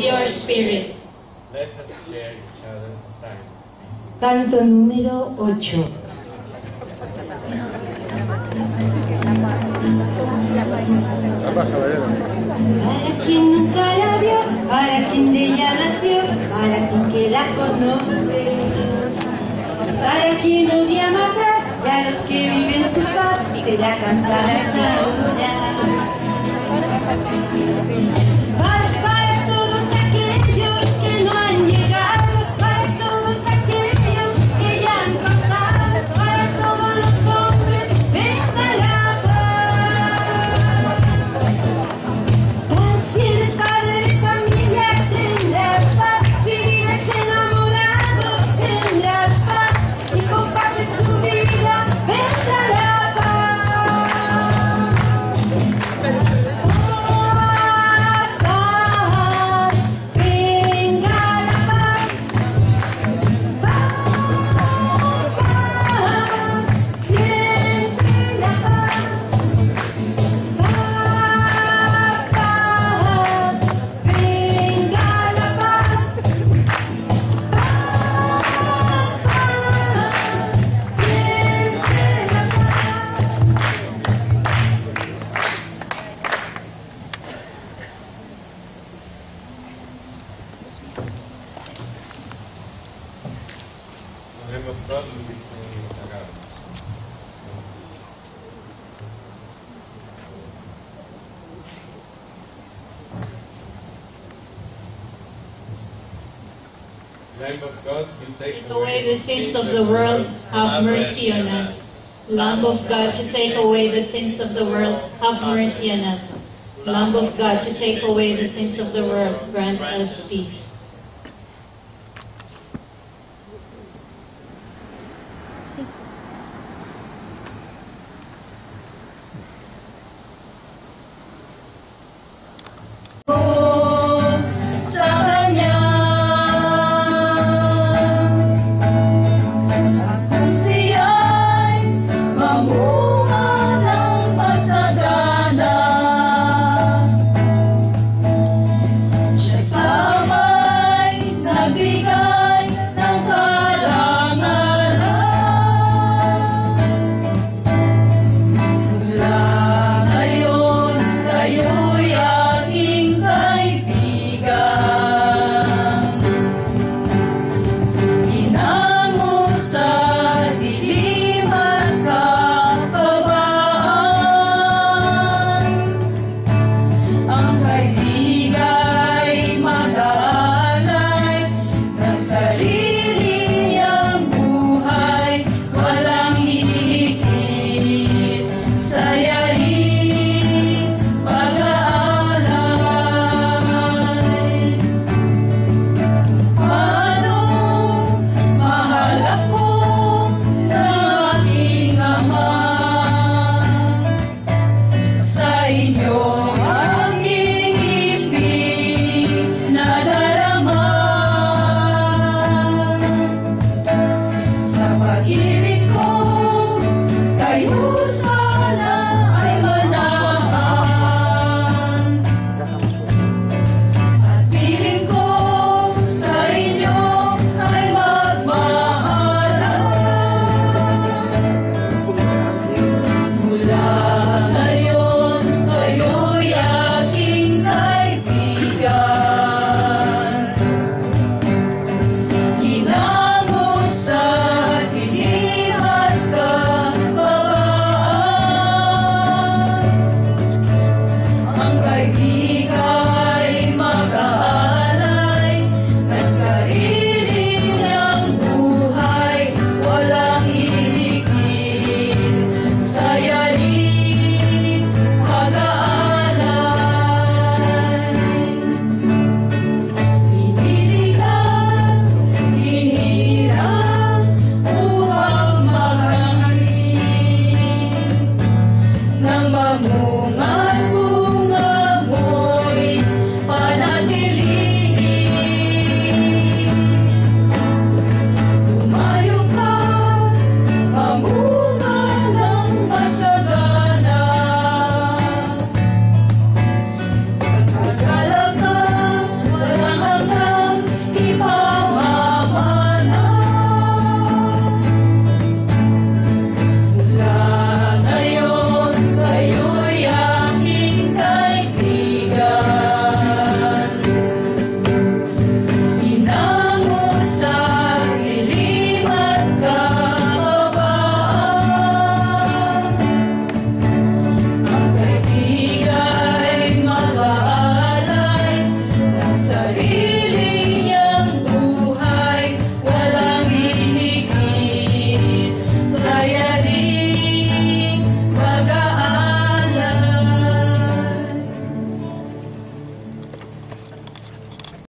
your spirit. Let us share each other's silence. Canto número 8. Para quien nunca la vio, para quien de ella nació, para quien que la conoce, para quien odia matar, y a los que viven su paz, se la cantamos ahora. Para todos aquellos que no han llegado, para todos aquellos que ya han pasado, para todos los hombres, venga la paz. Si eres padre de familia, tendrás paz. Si vives enamorado, tendrás paz. Si compartes tu vida, vendrá la paz. Paz, venga la paz. Paz, siempre la paz. Paz, venga la paz. In the name of God, we sing Tagalog. Lamb of God, you take Away the sins of the world, have mercy on us. Lamb of God, to take away the sins of the world, have mercy on us. Lamb of God, to take away the sins of the world, grant us peace.